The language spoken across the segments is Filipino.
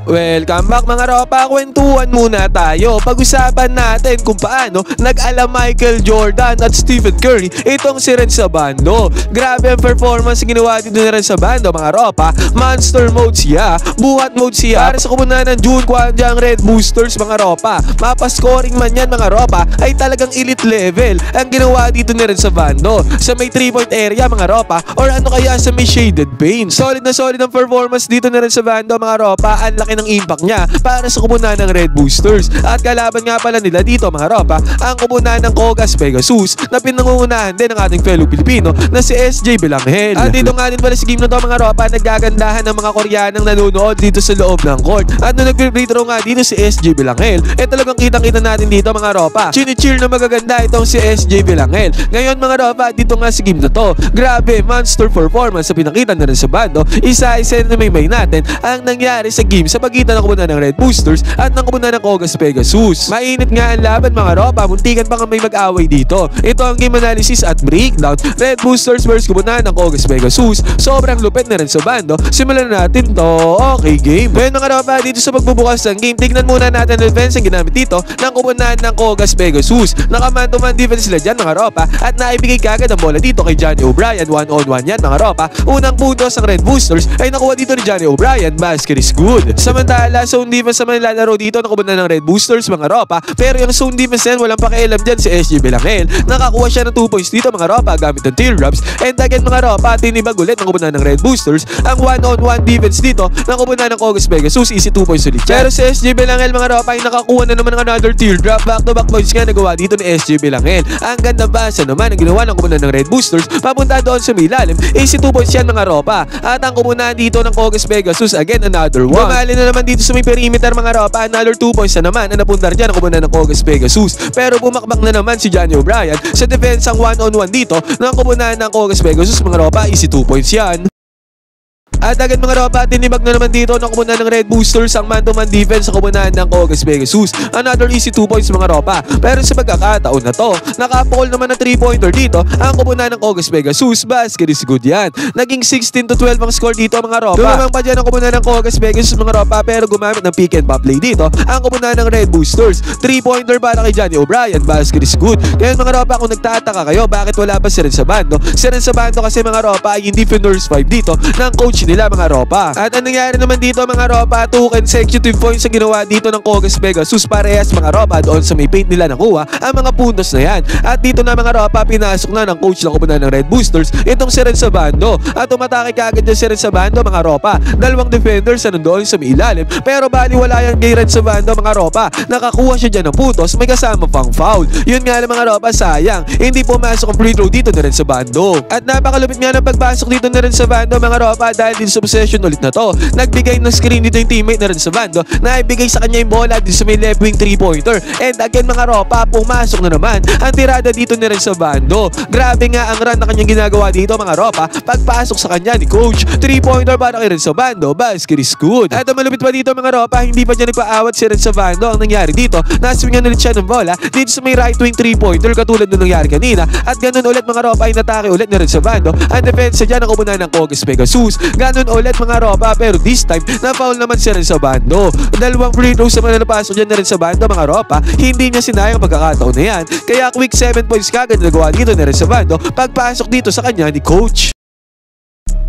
Welcome back mga ropa, kwentuhan muna tayo. Pag-usapan natin kung paano nag-ala Michael Jordan at Stephen Curry itong si Renzo Bando. Grabe ang performance ginawa dito ni Renzo Bando mga ropa. Monster mode siya, buhat mode siya para sa kumunan ng June Kwanjang Red Boosters mga ropa. Mapa-scoring man yan mga ropa ay talagang elite level ang ginawa dito ni Renzo Bando sa may 3-point area mga ropa, or ano kaya sa may shaded pane. Solid na solid ang performance dito ni Renzo Bando mga ropa. Ang laki ng impact niya para sa kumunan ng Red Boosters. At kalaban nga pala nila dito mga ropa ang kumunan ng Kogas Pegasus na pinangungunahan din ng ating fellow Pilipino na si SJ Belanghel. At dito nga din pala sa game na to mga ropa, nagagandahan ng mga Koreanang nanonood dito sa loob ng court. At nung nag-free throw nga dito si SJ Belanghel, talagang kitang-kita natin dito mga ropa. Chini-cheer na magaganda itong si SJ Belanghel. Ngayon mga ropa, dito nga sa game na to, grabe, monster performance sa pinakita na rin sa Bando. Isa-isa na may natin ang nangyari sa game sa pagitan ng kumunan ng Red Boosters at ng kumunan ng Kogas Pegasus. Mainit nga ang laban mga ropa, muntikan pa nga may mag-away dito. Ito ang game analysis at breakdown. Red Boosters versus kumunan ng Kogas Pegasus. Sobrang lupit na rin sa Bando. Simulan na natin to. Okay game. Ngayon mga ropa, dito sa pagbubukas ng game, tignan muna natin ang defense ang ginamit dito ng kumunan ng Kogas Pegasus. Naka-man-to-man defense sila dyan mga ropa at naibigay kagad ang bola dito kay Johnny O'Brien. 1-on-1 yan mga ropa. Unang puntos ng Red Boosters ay nakuha dito ni Johnny O'Brien. Basket is good. Samantala, zone defense naman nilalaro dito ng kumunan ng Red Boosters mga ropa. Pero yung zone defense yan, walang pakialam dyan si SJ Belanghel. Nakakuha siya ng 2 points dito mga ropa gamit ng teardrops. And again mga ropa, tinibag ulit ng kumunan ng Red Boosters ang 1-on-1 defense dito ng kumunan ng Kogas Pegasus. Easy 2 points ulit. Pero si SJ Belanghel mga ropa ay nakakuha na naman ng another teardrop. Back-to-back points nga nagawa dito ni SJ Belanghel. Ang ganda basa naman ang ginawa ng kumunan ng Red Boosters papunta doon sa milalim. Easy 2 points yan mga ropa. At ang kumunan dito ng Kogas Pegasus, again another one. Bumali na naman dito sa may perimeter mga ropa. Another 2 points na naman ang napunta dyan ang kumunan ng Kogas Pegasus. Pero bumakbak na naman si Johnny O'Brien sa defense ang 1-on-1 dito ng kumunan ng Kogas Pegasus mga ropa. Easy 2 points yan. At agad mga ropa, tinibag na naman dito ng kumunan ng Red Boosters ang man-to-man defense sa kumunan ng Kogas Pegasus. Another easy 2 points mga ropa. Pero sa pagkakataon na to, nakapol naman na 3-pointer dito ang kumunan ng Kogas Pegasus. Basket is good yan. Naging 16-12 ang score dito mga ropa. Dumamang pa dyan ang kumunan ng Kogas Pegasus mga ropa, pero gumamit ng pick and pop play dito ang kumunan ng Red Boosters. 3-pointer para kay Johnny O'Brien. Basket is good. Kaya mga ropa, kung nagtataka kayo bakit wala pa si Renzo Bando, si Renzo Bando kasi mga ropa ay hindi Defenders 5 dito ng coach nila mga ropa. At ang nangyari naman dito mga ropa, 2 consecutive points ang ginawa dito ng Kogas Pegasus. Parehas mga ropa doon sa may paint nila nakuha ang mga puntos na yan. At dito na mga ropa, pinasok na ng coach ng kumunan ng Red Boosters itong si Renzo Bando. At umatake kagad dyan si Renzo Bando mga ropa. Dalawang defenders na nandoon sa may ilalim, pero baliwala yan kay Renzo Bando mga ropa. Nakakuha siya dyan ng puntos, may kasama pang foul. Yun nga lang mga ropa, sayang hindi pumasok ang free throw dito ni Renzo Bando. At napakalupit nga ng pagpasok dito ni Renzo Bando mga ropa, dahil din sa possession ulit na to, nagbigay ng screen dito yung teammate na Renzo Bando na ibigay sa kanya yung bola dito sa may left wing 3-pointer. And again mga ropa, pumasok na naman ang tirada dito ni Renzo Bando. Grabe nga ang run na kanyang ginagawa dito mga ropa pagpasok sa kanya ni coach. 3-pointer para kay Renzo Bando. Basket is good. At ang malupit pa dito mga ropa, hindi pa dyan nagpaawat si Renzo Bando. Ang nangyari dito, naswingan ulit siya ng bola dito sa may right wing 3-pointer katulad nung nangyari kanina. At ganun ulit mga ropa, ay natake ulit ni Renzo Bando ang defense dyan ang kumunan ng Kogas Pegasus. Ganun ulit mga ropa, pero this time na-foul naman si Renzo Bando. Dalawang free throws naman na napasok dyan na rin sa Bando mga ropa. Hindi niya sinayang pagkakataon na yan, kaya quick 7 points kagad nagawa dito ni Renzo Bando pagpasok dito sa kanya ni coach.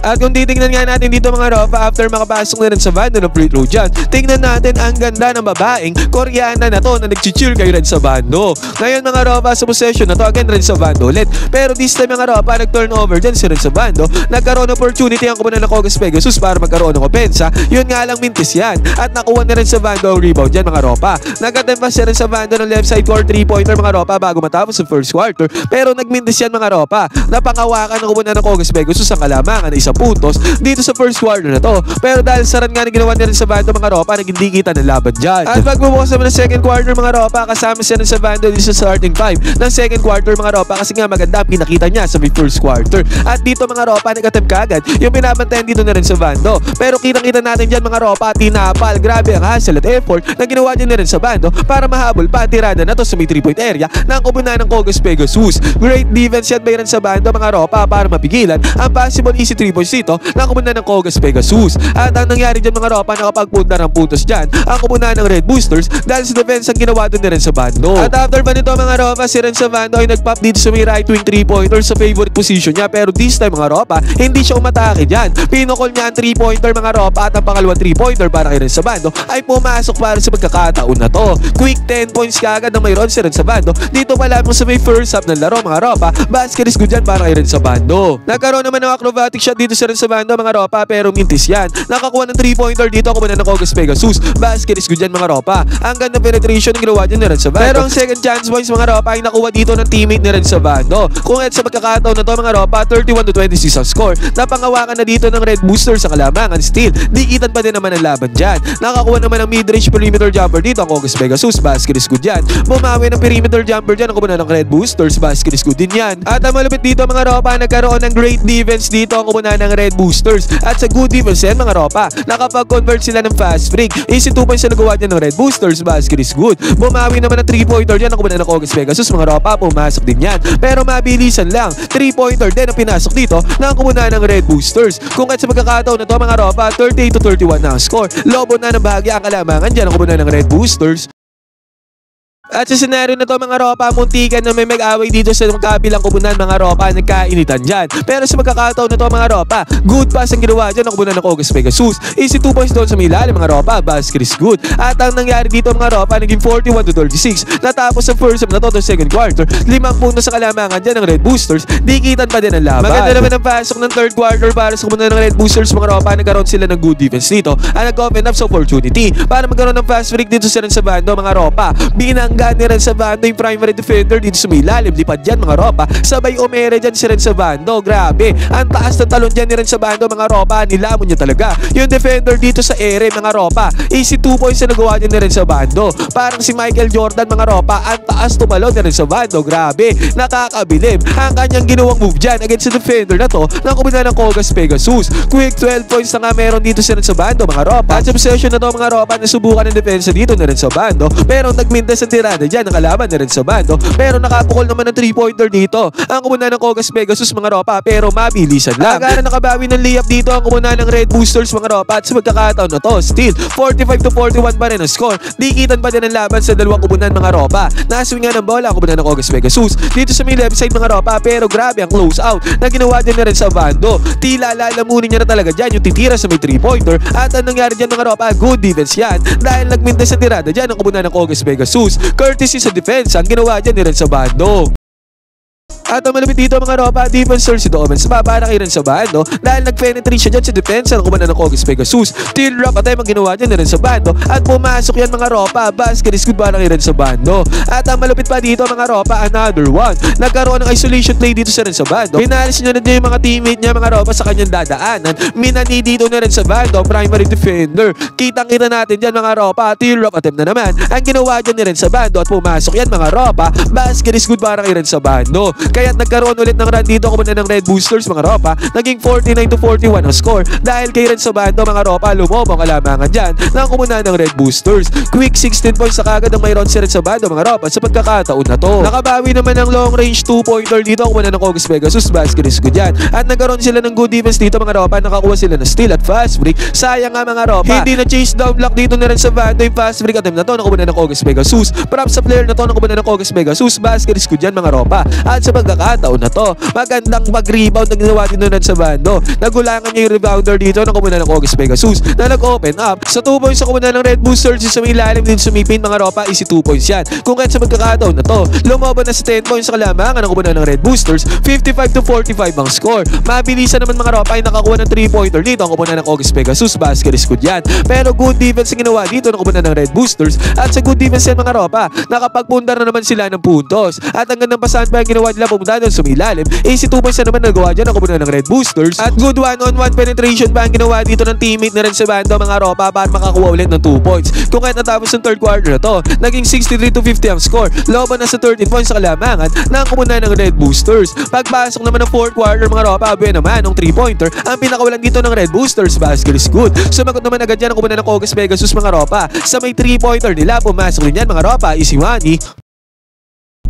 At kung titignan nga natin dito mga ropa, after makapasok na rin sa Bando ng free throw dyan, tingnan natin ang ganda ng babaeng Koreana na to na nag-cheer kay Renzo Bando. Ngayon mga ropa, sa possession na to, again Renzo Bando ulit. Pero this time mga ropa, nag-turnover dyan si Renzo Bando. Nagkaroon opportunity ang kumunan ng Kogas Pegasus para magkaroon ng opensa. Yun nga lang mintis yan. At nakuha na rin sa Bando ang rebound dyan mga ropa. Nag-attempt si Renzo Bando ng left side for 3-pointer mga ropa bago matapos ang first quarter. Pero nagmintis yan mga ropa. Napangawakan ng kumunan ng Kogas Pegasus ang kalamangan na isang puntos dito sa first quarter na to. Pero dahil sa run nga na ginawa niya rin sa Bando mga ropa, naging kita ng laban dyan. At pagbubukas naman ng second quarter mga ropa, kasama siya rin sa Bando dito sa starting 5 ng second quarter mga ropa, kasi nga maganda pinakita niya sa may first quarter. At dito mga ropa, nag-attempt kagad yung binabantayan dito na rin sa Bando. Pero kitang-kita natin dyan mga ropa, tinapal. Grabe ang hustle at effort na ginawa niya na rin sa Bando para mahabol pa ang tirada na to sa may 3-point area ng kumunan ng Kogas Pegasus. Great defense yan bayan sa Bando mga ropa para mapigilan ang possible easy 3-point points dito ng komunidad ng Kogas Pegasus. At ang nangyari dyan mga ropa, nakapagpunta ng puntos dyan ang komunidad ng Red Boosters dahil sa defense ang ginawa doon ni Renzo Bando. At after pa nito mga ropa, si Renzo Bando ay nagpop dito sa may right wing 3-pointer sa favorite position niya, pero this time mga ropa, hindi siya umatake dyan. Pinokol niya ang 3-pointer mga ropa at ang pangalawang 3-pointer para kay Renzo Bando ay pumasok para sa pagkakataon na to. Quick 10 points kaagad ng mayroon si Renzo Bando dito pa lamang sa may first half ng laro mga ropa. Basket is good dyan para kay Renzo Bando. Nagkaroon naman ng acrobatic shot dito si Renzo Bando mga ropa, pero mintis yan. Nakakuha ng 3-pointer dito ako muna ng Kogas Pegasus. Basket is good dyan mga ropa. Ang ganda penetration ng ginawa dyan ni Renzo Bando. Pero ang second chance points mga ropa ay nakuha dito ng teammate ni Renzo Bando. Kung at sa pagkakataon na to mga ropa, 31-26 ang score. Napangawakan na dito ng Red Boosters sa kalamangan. Still, dikitan pa din naman ang laban dyan. Nakakuha naman ng mid-range perimeter jumper dito ang Kogas Pegasus. Basket is good dyan. Bumawi ng perimeter jumper dyan ang kumuna ng Red Boosters. Basket is good din yan. At ang malupit dito mga ropa, nagkaroon ng great defense dito ang kumuna ng Red Boosters. At sa good defense yan mga ropa, nakapag-convert sila ng fast break. Easy 2 points na nagawa dyan ng Red Boosters. Basket is good. Bumawi naman ng 3-pointer dyan ang kumuna ng Kogas Pegasus mga ropa. Pumasok din yan. Pero mabilisan lang. 3-pointer din ang pinasok dito ng kumuna ng Red Boosters. Kung at sa pagkakataon na to mga ropa, 38-31 na ang score. Lobo na ng bahagya ang kalamangan dyan ang kumuna ng Red Boosters. At sa senaryo na to mga ropa, muntikan na may mag-away dito sa kabilang komunal mga ropa, nagkainitan dyan. Pero sa magkakataon na to mga ropa, good pass ang ginawa dyan ng komunal ng Kogas Pegasus. Easy 2 points doon sa may ilalim mga ropa, basket is good. At ang nangyari dito mga ropa, naging 41-36. Natapos ang first half na to second quarter, 5 puntos sa kalamangan dyan ng Red Boosters, dikitan pa din ang laban. Maganda naman ang pasok ng third quarter para sa komunal ng Red Boosters mga ropa, nagkaroon sila ng good defense dito. At nag-open up sa opportunity para magkaroon ng fast break dito sa Renzo Bando mga ropa. Binangga ni Renzo Bando yung primary defender dito sa may lalim. Lipad dyan mga ropa. Sabay umere dyan si Renzo Bando. Grabe. Ang taas ng talon dyan ni Renzo Bando mga ropa. Nilamon niya talaga yung defender dito sa ere mga ropa. Easy 2 points na nagawa dyan ni Renzo Bando. Parang si Michael Jordan mga ropa. Ang taas tumalon ni Renzo Bando. Grabe. Nakakabilib ang kanyang ginawang move dyan against the defender na to ng komunidad ng Kogas Pegasus. Quick 12 points na nga meron dito si Renzo Bando mga ropa. At sa possession na to mga ropa, nasubukan ng depensa dito ni Renzo Bando. Pero nagmintas ang tirada dyan ng kalaban ni Renzo Bando. Pero nakapukol naman ng 3-pointer dito ang komunidad ng Kogas Pegasus mga ropa, pero mabilisan lang. Agara nakabawi ng layup dito ang komunidad ng Red Boosters mga ropa. At sa magkakataon na to, still 45-41 pa rin ang score. Dikitan pa din ang laban sa dalawang komunidad mga ropa. Naswing nga ng bola ang komunidad ng Kogas Pegasus dito sa may left side mga ropa, pero grabe ang close out na ginawa din ni Renzo Bando. Tila lalamunin niya na talaga dyan yung titira sa may 3-pointer. At ang nangyari dyan mga ropa, good defense yan dahil nagmintas sa tirada dyan ang komunidad ng Kogas Pegasus. Courtesy sa defense ang ginawa dyan ni Renzo Bando. At ang malapit dito mga ropa, defensor si Domen sa baba na kay Renzo Bando dahil nag-penetrate siya dyan sa depensa ng kumanan ng Kogas Pegasus. Till rock at ang ginawa dyan ni Renzo Bando at pumasok yan mga ropa. Basket is good para kay Renzo Bando. At ang malapit pa dito mga ropa, another one. Nagkaroon ng isolation play dito sa Renzo Bando. Pinalis niya na din yung mga teammate niya mga ropa sa kanyang dadaanan. Minani dito ni Renzo Bando, primary defender. Kitang-kita natin dyan mga ropa, till rock attempt na naman ang ginawa dyan ni Renzo Bando at pumasok yan mga ropa. Basket is good para kay Renzo Bando. Kaya't nagkaroon ulit ng run dito kumuna ng Red Boosters mga ropa. Naging 49-41 ang score dahil kay Renzo Bando mga ropa, lumobo ang kalamangan dyan ng kumuna ng Red Boosters. Quick 16 points sa kagad ang mayroon si Renzo Bando mga ropa sa pagkakataon na to. Nakabawi naman ng long range 2-pointer dito kumuna ng Kogas Pegasus. Basket is good yan. At nagkaroon sila ng good defense dito mga ropa. Nakakuha sila ng steal at fast break. Sayang nga mga ropa, hindi na chase down block dito ni Renzo Bando yung fast break attempt na to ng kumuna ng Kogas Pegasus. Props sa player na to ng kumuna ng Kogas Pegasus. Basket is good yan mga ropa. At sa pagkakataon na to, magandang mag-rebound na ginawa din nun sa Bando. Nagulangan niya yung rebounder dito ng komunidad ng Kogas Pegasus na nag-open up sa 2 points sa komunidad ng Red Boosters. Sa may ilalim din sumipin mga ropa, easy 2 points yan. Kung kahit sa magkakataon na to, lumoban na sa 10 points sa kalamangan ng komunidad ng Red Boosters, 55-45 ang score. Mabilisan naman mga ropa ay nakakuha ng 3-pointer dito ang komunidad ng Kogas Pegasus. Basket is good yan. Pero good defense ang ginawa dito ng komunidad ng Red Boosters. At sa good defense yan mga ropa, nakapagpundar na naman sila ng puntos. At ang gandang pasahan pa yung ginawa nila pumunta doon sa may ilalim. Easy 2 points na naman nagawa dyan ang komunidad ng Red Boosters. At good one-on-one penetration pa ang ginawa dito ng teammate na rin sa Bando mga ropa para makakuha ulit ng 2 points. Kung kahit natapos ng third quarter na to, naging 63-50 ang score. Loban na sa 13 points sa kalamangan ng komunidad ng Red Boosters. Pagpasok naman ng fourth quarter mga ropa, buwan naman ng 3-pointer ang pinakawalan dito ng Red Boosters. Basket is good. Sumagot naman agad dyan ang komunidad ng Kogas Pegasus mga ropa. Sa may 3-pointer nila, pumasok din yan mga ropa, easy money.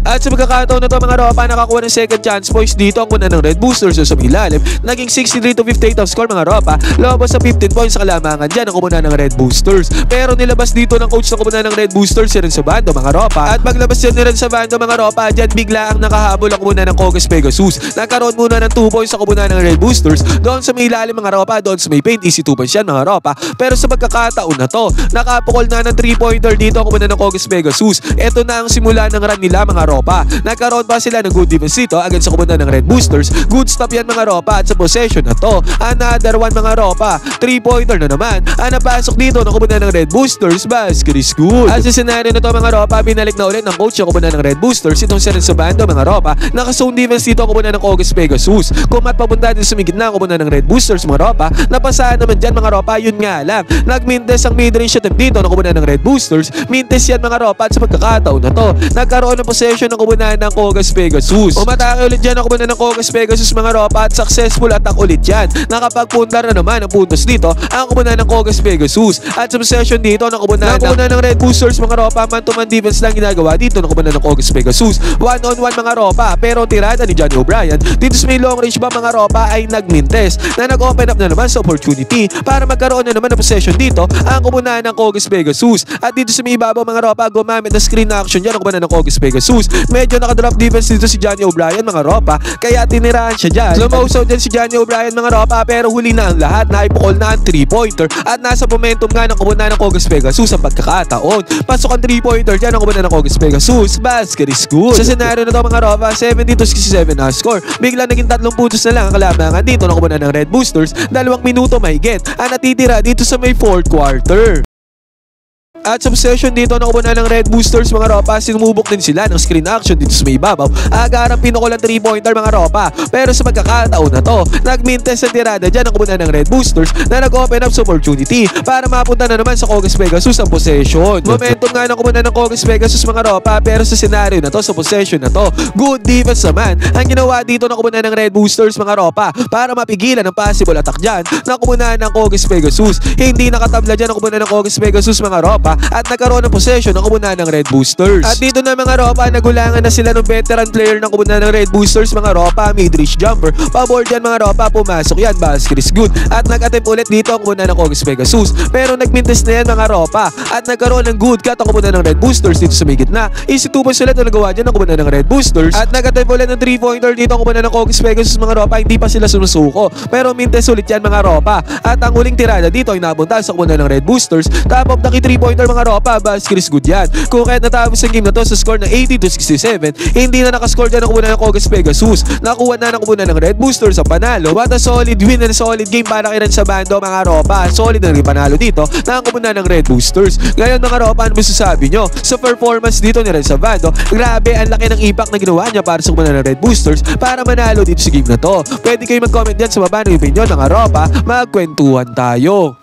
At sa pagkakataon na to mga ropa, nakakuha ng second chance points dito ang kuna ng Red Boosters sa ilalim. Naging 63-58 ang score mga ropa. Lobos sa 15 points sa kalamangan dyan ang kumuna ng Red Boosters. Pero nilabas dito ng coach na kumuna ng Red Boosters si Renzabando mga ropa. At maglabas yan ni Renzabando mga ropa, dyan bigla ang nakahabol ang kumuna ng Cogas Pegasus. Nagkaroon muna ng 2 points sa kumuna ng Red Boosters. Doon sa may ilalim mga ropa, doon sa may paint, easy 2 points yan mga ropa. Pero sa pagkakataon na to, nakapukol na ng 3-pointer dito ang kumuna ng Cogas Pegasus. Ito na ang simula ng run nila mga ropa. Nagkaroon pa sila ng good defense dito agad sa kumuna ng Red Boosters. Good stop yan mga ropa. At sa possession na to, another one mga ropa. 3-pointer na naman. Ang napasok dito ng kumuna ng Red Boosters. Basket is good. At sa scenario na to mga ropa, binalik na ulit ng coach yung kumuna ng Red Boosters. Itong si Renzabando mga ropa. Naka-zone defense dito ang kumuna ng Cogas Pegasus. Kung matpapunta din sa may gitna ang kumuna ng Red Boosters mga ropa, napasahan naman dyan mga ropa. Yun nga lang, nagmintes ang mid-range attempt dito ng kumuna ng Red Boosters. Mintes yan mga ropa. At sa pagkakataon na to, nagkaroon ng possession ng kumuna ng Cogas Pegasus. Umatake ulit dyan ang kumuna ng Cogas Pegasus mga ropa at successful attack ulit yan. Nakapagpuntar na naman ang puntos dito ang kumuna ng Cogas Pegasus. At sa possession dito ng kumuna ng Red Boosters mga ropa, man-to-man defense lang ginagawa dito ng kumuna ng Cogas Pegasus. 1-on-1 mga ropa, pero tirada ni Johnny O'Brien dito sa may long range ba mga ropa ay nagmintes na nag-open up na naman sa opportunity para magkaroon na naman ng possession dito ang kumuna ng Cogas Pegasus. At dito sa may ibabaw mga ropa, gumamit ng screen action yan ang kumuna ng Cogas Pegasus. Medyo nakadrop defense dito si Johnny O'Brien mga ropa, kaya tinirahan siya dyan. Lumosaw din si Johnny O'Brien mga ropa, pero huli na ang lahat, naipukol na ang 3-pointer at nasa momentum nga ng kumuna ng Cogas Pegasus ang pagkakataon. Pasok ang 3-pointer dyan ang kumuna ng Cogas Pegasus. Basket is good. Sa senaryo na to mga ropa, 70-67 na score. Bigla naging 3 puntos na lang ang kalamangan dito ng kumuna ng Red Boosters. 2 minuto mahigit ang natitira dito sa may 4th quarter. At sa possession dito ng kumuna ng Red Boosters mga ropa, sinumubok din sila ng screen action dito sa may ibabaw. Agarang pinukol ang 3-pointer mga ropa. Pero sa pagkakataon na to, nagmintes sa tirada dyan ang kumuna ng Red Boosters na nag-open up sa opportunity para mapunta na naman sa Cogas Pegasus ang possession. Momentum nga ng kumuna ng Cogas Pegasus mga ropa, pero sa scenario na to, sa possession na to, good defense naman ang ginawa dito ng kumuna ng Red Boosters mga ropa para mapigilan ang possible attack dyan ng kumuna ng Cogas Pegasus. Hindi nakatabla dyan ang kumuna ng Cogas Pegasus mga ropa at nagkaroon ng possession ng kumuna ng Red Boosters. At dito na mga ropa, nagulangan na sila ng veteran player ng kumuna ng Red Boosters mga ropa, mid-range jumper. Paboard yan mga ropa, pumasok yan, basket is good. At nag-attempt ulit dito ang kumuna ng Cogas Pegasus. Pero nagmintes na yan mga ropa at nagkaroon ng good cut ang kumuna ng Red Boosters dito sa may gitna. Easy 2 points ulit na nagawa dyan ang kumuna ng Red Boosters. At nag-attempt ulit ng 3-pointer dito ang kumuna ng Cogas Pegasus mga ropa, hindi pa sila sumusuko. Pero mintes ulit yan mga ropa. At ang huling tirada dito ay nabunta sa kumuna ng Red Boosters. Top of the 3-pointer mga ropa, basket is good yan. Kung kahit natapos ang game na to sa score na 80-67, hindi na nakascore dyan ang kumuna ng Cogas Pegasus. Nakuha na ng kumuna ng Red Boosters ang panalo. What a solid win and solid game para kay Renzabando mga ropa. Solid na rin panalo dito na ang kumuna ng Red Boosters. Ngayon mga ropa, ano masasabi nyo sa performance dito ni Renzabando? Grabe, ang laki ng impact na ginawa niya para sa kumuna ng Red Boosters para manalo dito sa game na to. Pwede kayo mag-comment dyan sa baba ng opinion mga ropa. Magkwentuhan tayo.